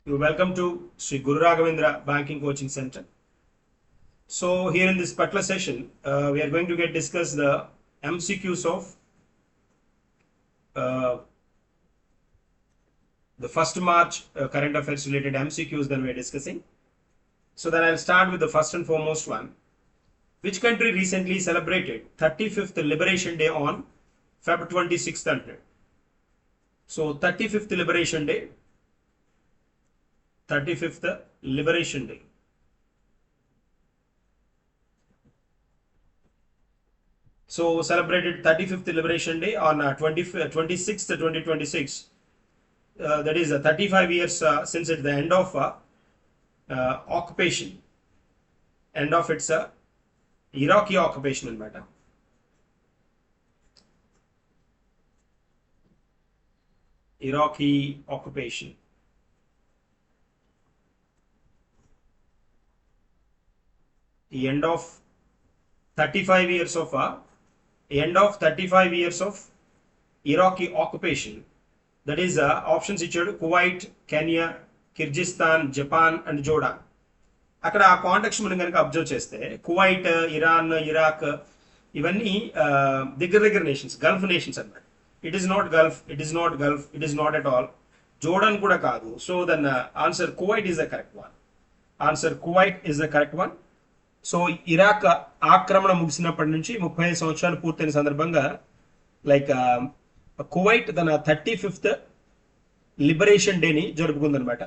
Welcome to Sri Guru Raghavendra Banking Coaching Center. So here in this particular session, we are going to discuss the MCQs of uh, the 1st March current affairs related MCQs that we are discussing. So then I'll start with the first and foremost one. Which country recently celebrated 35th Liberation Day on Feb 26th? So 35th Liberation Day. 35th Liberation Day. So celebrated 35th Liberation Day on 26th 2026. That is 35 years since it's the end of occupation, end of its Iraqi occupation matter. Iraqi occupation. The end of 35 years of Iraqi occupation. That is options ఇచ్చాడు Kuwait, Kenya, Kyrgyzstan, Japan and Jordan. అక్కడ ఆ context మనం కనుక observe చేస్తే Kuwait, Iran, Iraq ఇవన్నీ దగ్గర nations, Gulf nations అన్నమాట. It is not Gulf, it is not Gulf, it is not at all. Jordan కూడా కాదు. So then answer Kuwait is the correct one. Answer Kuwait is the correct one. So Iraq ఆక్రమణ ముగిసినప్పటి నుంచి 35 సంవత్సరాలు పూర్తయిన సందర్భంగా like Kuwait తన 35th liberation డేని జరుపుకుందనమాట.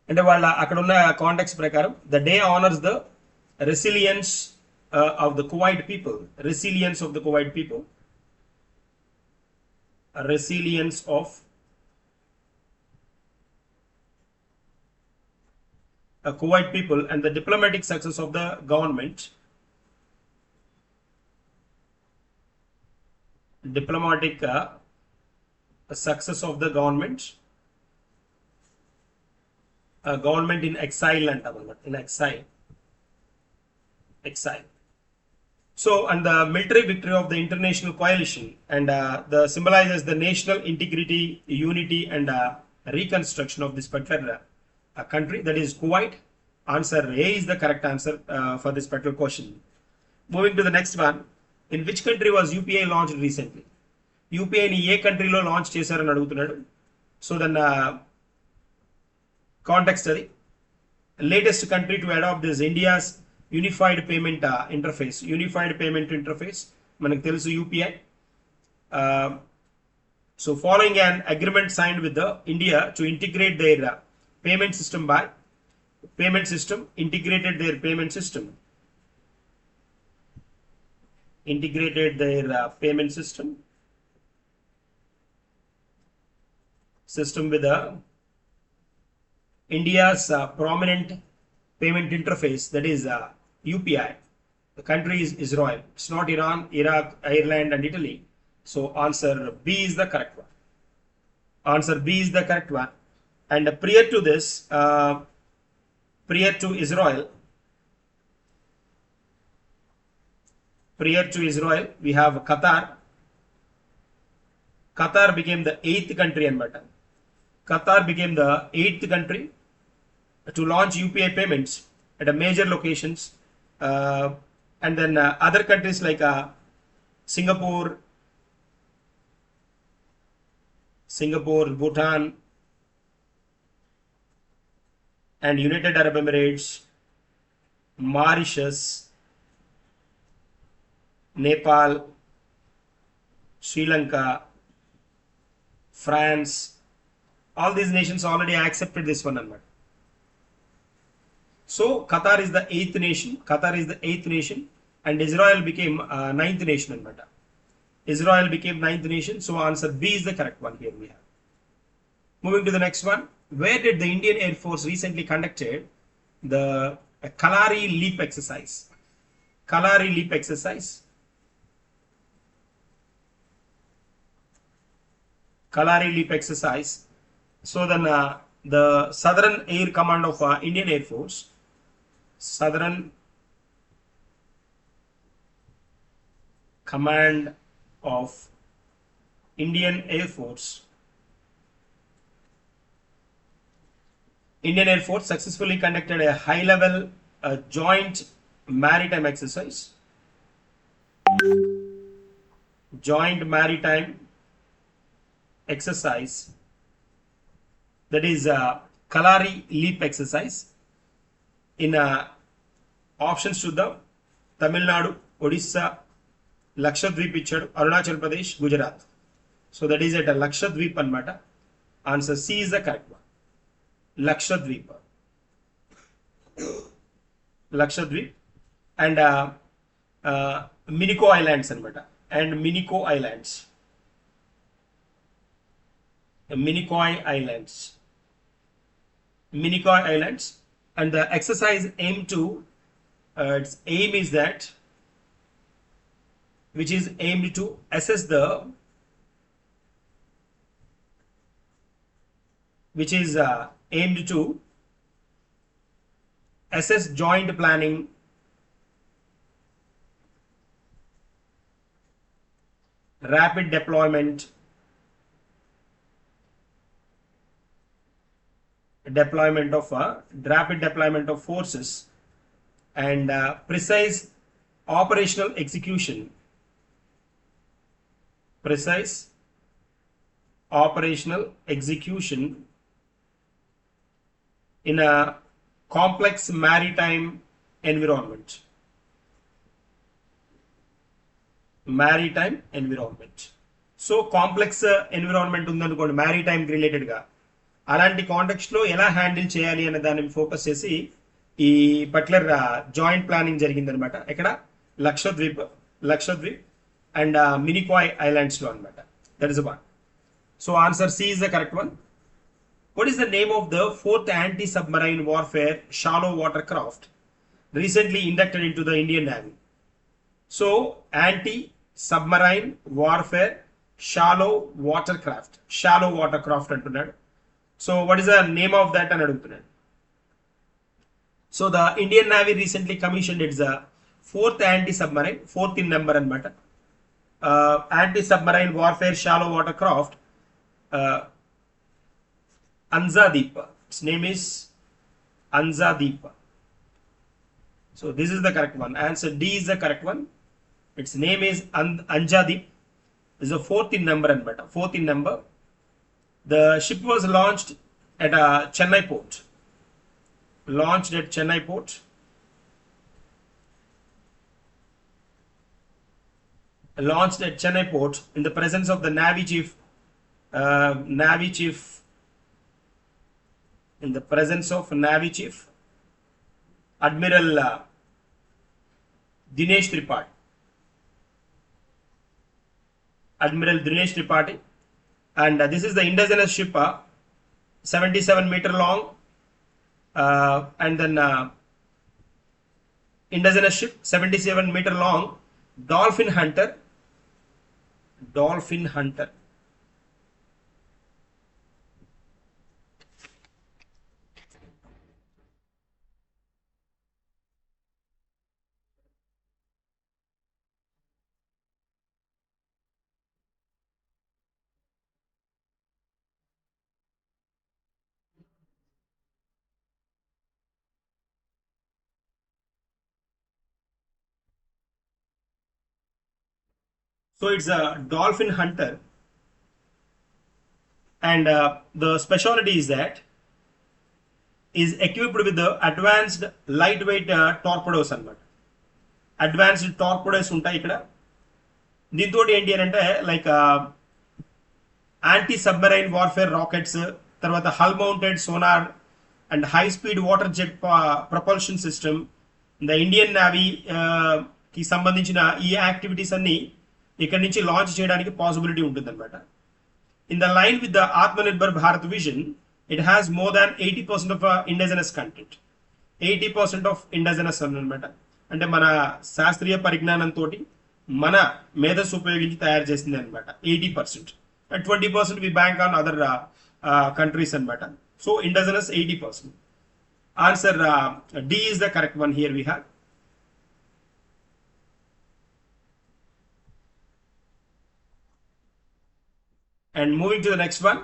అంటే వాళ్ళ అక్కడ ఉన్న కాంటెక్స్ట్ ప్రకారం the day honours the resilience of the Kuwait people, resilience of the Kuwait people, resilience of Kuwait people and the diplomatic success of the government. Diplomatic success of the government. Government in exile and in exile. Exile. So, and the military victory of the international coalition and the symbolizes the national integrity, unity, and reconstruction of this particular country, that is Kuwait. Answer A is the correct answer for this particular question. Moving to the next one. In which country was UPI launched recently? UPI ni ఏ కంట్రీలో launch చేశారని అడుగుతున్నాడు. So then context అది latest country to adopt this India's unified payment interface. Unified payment interface మనకు తెలుసు UPI. So following an agreement signed with the India to integrate their payment system by payment system integrated their payment system payment system with India's prominent payment interface, that is UPI. The country is Israel. It's not Iran, Iraq, Ireland and Italy. So answer B is the correct one. Answer B is the correct one. And prior to this, prior to Israel, we have Qatar. Qatar became the 8th country anamata. Qatar became the 8th country to launch UPI payments at a major locations. And then other countries like Singapore, Bhutan, and United Arab Emirates, Mauritius, Nepal, Sri Lanka, France, all these nations already accepted this one. So Qatar is the 8th nation. Qatar is the 8th nation, and Israel became 9th nation. Israel became 9th nation. So answer B is the correct one here we have. Moving to the next one. Where did the Indian Air Force recently conducted the Kalari leap exercise? Kalari leap exercise. Kalari leap exercise. So then the Southern Air Command of Indian Air Force, Southern Command of Indian Air Force Indian Air Force successfully conducted a high-level joint maritime exercise. Joint maritime exercise, that is Kalari leap exercise, in options to the Tamil Nadu, Odisha, Lakshadweep ichadu, Arunachal Pradesh, Gujarat. So that is at a Lakshadweep anmata. Answer C is the correct one. Lakshadweep. Lakshadweep and Minico Islands anmata. And Minico Islands. Minicoy Islands. Minicoy Islands. And the exercise aim to, its aim is that, which is aimed to assess the, which is aimed to assess joint planning, rapid deployment of forces, and precise operational execution. Precise operational execution in a complex maritime environment. Maritime environment. So complex environment ఉందనుకోండి maritime related గా, అలాంటి context లో ఎలా handle చేయాలి అనే దాన్ని focus చేసి ఈ పర్టికులర్ జాయింట్ ప్లానింగ్ జరిగిందనమాట. ఇక్కడ లక్షద్వీప్ అండ్ మినికాయ్ ఐలాండ్స్ లో అనమాట. That is one. So answer C is the correct one. What is the name of the fourth anti submarine warfare shallow water craft recently inducted into the Indian Navy? So anti submarine warfare shallow watercraft అంటున్నాడు. So what is the name of that అని అడుగుతున్నాడు. So the Indian Navy recently commissioned its fourth anti-submarine, fourth in number అనమాట, anti-submarine warfare shallow watercraft Anzadeep. Its name is Anzadeep. So this is the correct one. Answer D is the correct one. Its name is Anzadeep. This is the fourth in number అనమాట, fourth in number. The ship was launched at Chennai port. Launched at Chennai port. Launched at Chennai port in the presence of the Navy chief. In the presence of Navy chief Admiral Dinesh Tripathi. Admiral Dinesh Tripathi. And this is the indigenous ship, 77-meter long, and then indigenous ship 77-meter long, Dolphin Hunter. So it's a Dolphin Hunter, and the specialty is that is equipped with the advanced lightweight torpedoes అన్నమాట. Advanced torpedoes ఉంటాయి ఇక్కడ. దీంతో ఏంటి అని అంటే like anti submarine warfare rockets, తర్వాత hull mounted sonar and high speed water jet propulsion system. The Indian navy కి సంబంధించిన ఈ యాక్టివిటీస్ అన్ని ఇక్కడ నుంచి లాంచ్ చేయడానికి పాసిబిలిటీ ఉంటుందన్నమాట. In the line with the Atmanirbhar Bharat vision, it has more than 80% of indigenous content. 80% of indigenous అనమాట. అంటే మన శాస్త్రీయ పరిజ్ఞానంతో మన మేధస్సు ఉపయోగించి తయారు చేసింది అనమాట 80%. 20% we bank on other countries అనమాట. So indigenous 80%. Answer D is the correct one here we have. And moving to the next one,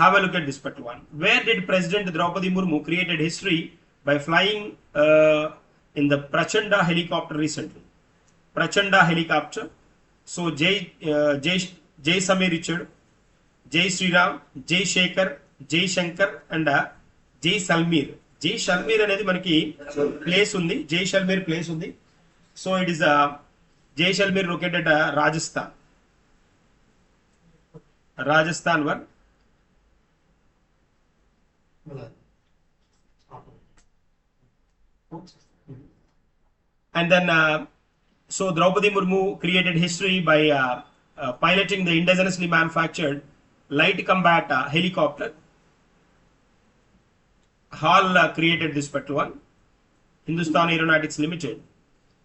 have a look at this particular one. Where did President Draupadi Murmu created history by flying in the Prachanda helicopter recently? Prachanda helicopter. So Jay Samir Richard, Jay Sriram, Jay Shekhar, Jay Shankar and Jay Salmir. Jay Salmir అనేది మనకి place ఉంది. Jay Salmir place ఉంది. So it is Jay Salmir located at Rajasthan. Rajasthan one. And then so Draupadi Murmu created history by piloting the indigenously manufactured light combat helicopter. Hall created this particular one. Hindustan Aeronautics Limited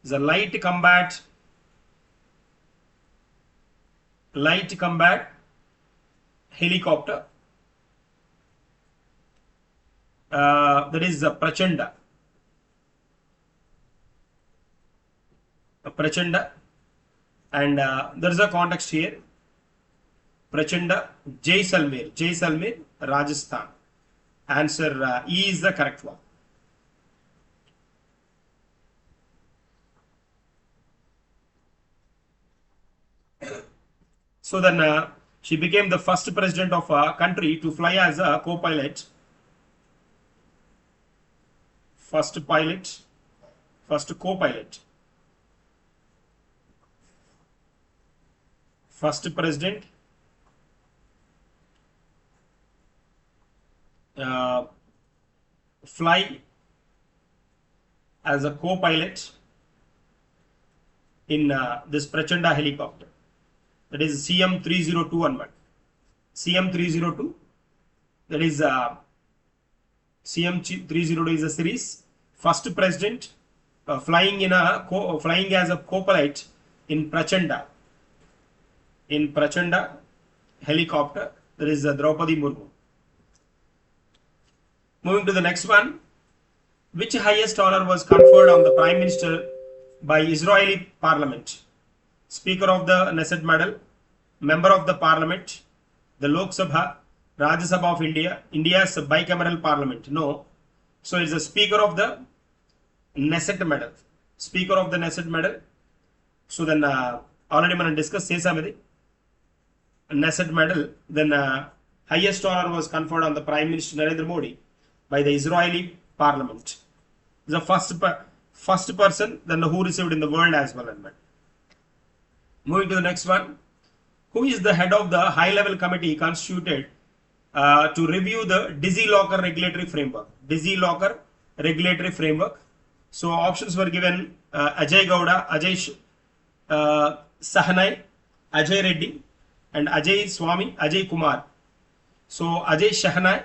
is a light combat helicopter. That is Prachanda. Prachanda, and there is a context here. Prachanda, Jaisalmer, Rajasthan. Answer E is the correct one. So then she became the first president of a country to fly as a co-pilot. First co-pilot. First president fly as a co-pilot in this Prachanda helicopter. That is CM302 onward. CM302. That is CM302 is a series. First president flying as a co-pilot in Prachanda. In Prachanda helicopter, there is Draupadi Murmu. Moving to the next one. Which highest honor was conferred on the Prime Minister by Israeli Parliament? Speaker of the Knesset Medal, Member of the Parliament, the Lok Sabha, Rajya Sabha of India, India's bicameral Parliament? No. So it's the Speaker of the Knesset Medal. Speaker of the Knesset Medal. So then already మనం discuss చేసాం ఇది. Knesset Medal, then highest honor was conferred on the Prime Minister Narendra Modi by the Israeli Parliament. The first person then who received in the world as well. Moving to the next one. Who is the head of the high-level committee constituted to review the DigiLocker regulatory framework? DigiLocker regulatory framework. So options were given Ajay Gowda, Ajay Sahanai, Ajay Reddy, and Ajay Swami, Ajay Kumar. So Ajay Sahanai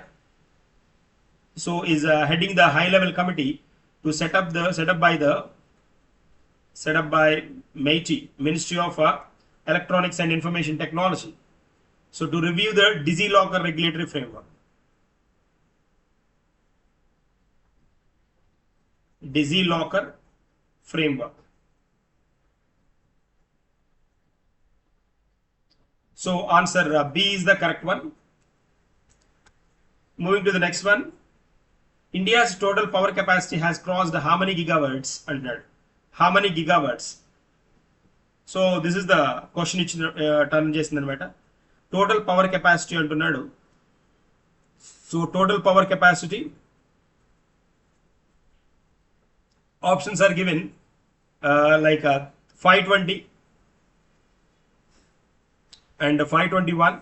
is heading the high-level committee to set up by MeitY, Ministry of Electronics and Information Technology. So to review the DigiLocker regulatory framework. DigiLocker framework. So answer B is the correct one. Moving to the next one. India's total power capacity has crossed how many gigawatts? How many gigawatts? So this is the question turn చేసింది అనమాట. Total power capacity అంటున్నాడు. So total power capacity options are given like 520 and 521,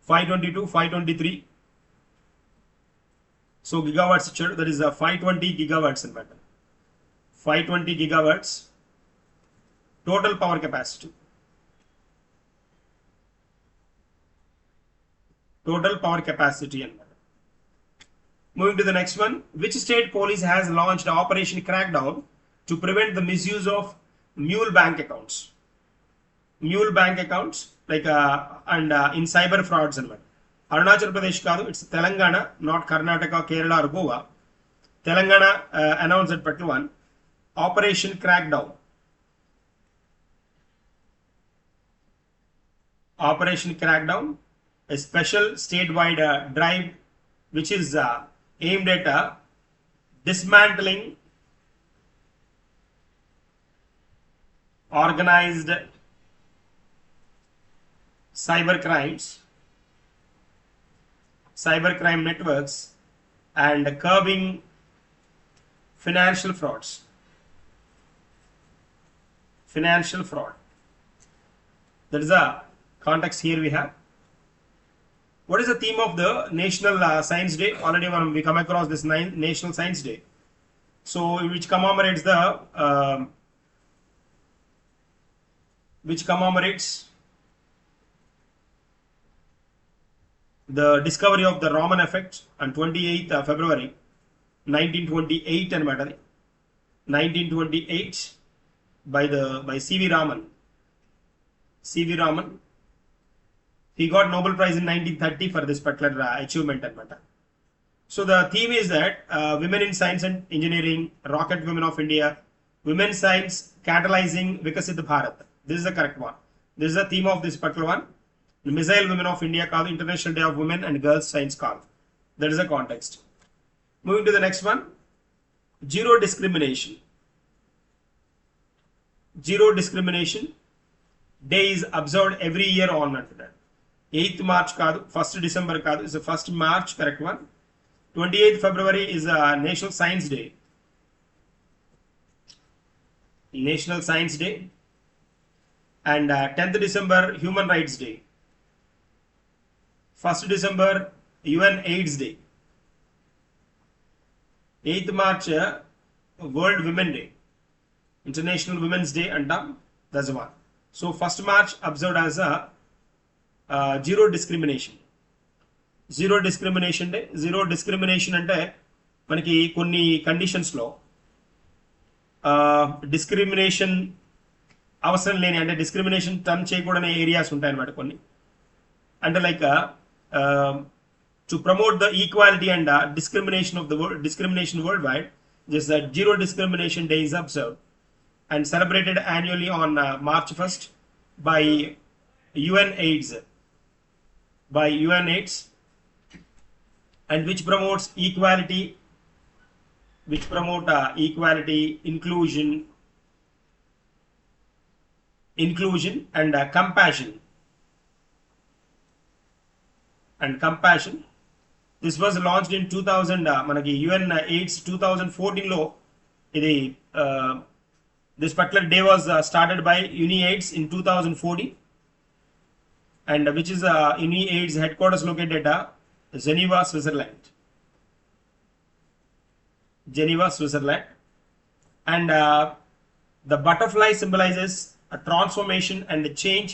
522, 523. So gigawatts ఇచ్చాడు. That is 520 gigawatts అనమాట. 520 gigawatts total power capacity. Total power capacity అనమాట. Moving to the next one. Which state police has launched Operation Crackdown to prevent the misuse of mule bank accounts? Mule bank accounts like and in cyber frauds అనమాట. అరుణాచల్ ప్రదేశ్ కాదు, it's Telangana, not Karnataka, Kerala or Goa. Telangana announced at particular one Operation Crackdown. Operation Crackdown a special statewide drive which is aimed at dismantling organized cybercrime networks and curbing financial fraud. That is the context here we have. What is the theme of the National Science Day? Already we come across this National Science Day. So which commemorates the discovery of the Raman effect on 28th February 1928 and 1928 by C.V. Raman. He got Nobel Prize in 1930 for this particular achievement. So the theme is that women in science and engineering, rocket women of India, women science catalyzing Vikasit Bharat. This is the correct one. This is the theme of this particular one. The Missile Women of India called International Day of Women and Girls Science called. That is the context. Moving to the next one. Zero discrimination. Zero discrimination day is observed every year on 8th March kaadu, 1st December kaadu, is the 1st March, correct one. 28th February is a National Science Day. And 10th December Human Rights Day. 1st December UN AIDS Day. 8th March World Women Day. International Women's Day and that's one. So 1st March observed as a zero discrimination. Zero discrimination day. Zero discrimination ante manaki konni conditions lo discrimination అవసరం లేని అంటే discrimination turn చేయకూడని areas ఉంటాయి అన్నమాట కొన్ని. అంటే like to promote the equality and discrimination worldwide, just that zero discrimination day is observed and celebrated annually on March 1st by UN AIDS, and which promotes equality, inclusion and compassion. This was launched in 2000 manaki UN AIDS 2014 lo idi this particular day was started by UNIAIDS in 2014, and which is UNIAIDS headquarters located at Geneva, Switzerland. And the butterfly symbolizes a transformation and a change,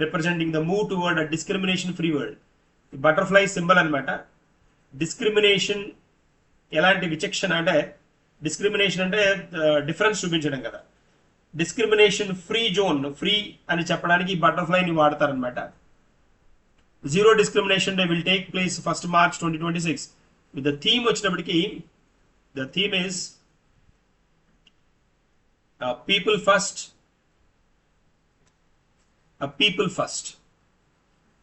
representing the move toward a discrimination-free world. The butterfly symbol anamata. Discrimination elanti vichakshana ante discrimination ante difference చూపించడం కదా. Discrimination free zone, free అని చెప్పడానికి butterfly ని వాడతారు అన్నమాట. Zero discrimination day will take place 1st March 2026 with the theme వచ్చేటప్పటికి the theme is people first,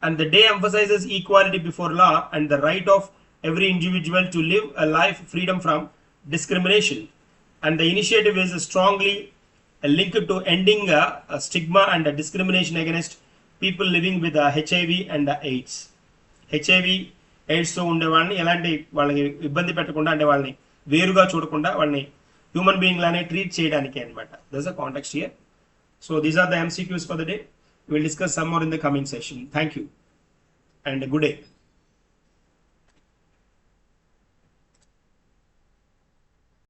and the day emphasizes equality before law and the right of every individual to live a life freedom from discrimination, and the initiative is strongly linked to ending a stigma and a discrimination against people living with HIV and AIDS. HIV AIDS తో ఉండే వాళ్ళని ఎలాంటి వాళ్ళకి ఇబ్బంది పెట్టకుండా, అంటే వాళ్ళని వేరుగా చూడకుండా వాళ్ళని హ్యూమన్ బీయింగ్ లానే ట్రీట్ చేయడానికి అన్నమాట. That's the context here. So these are the MCQs for the day. We will discuss some more in the coming session. Thank you and good day.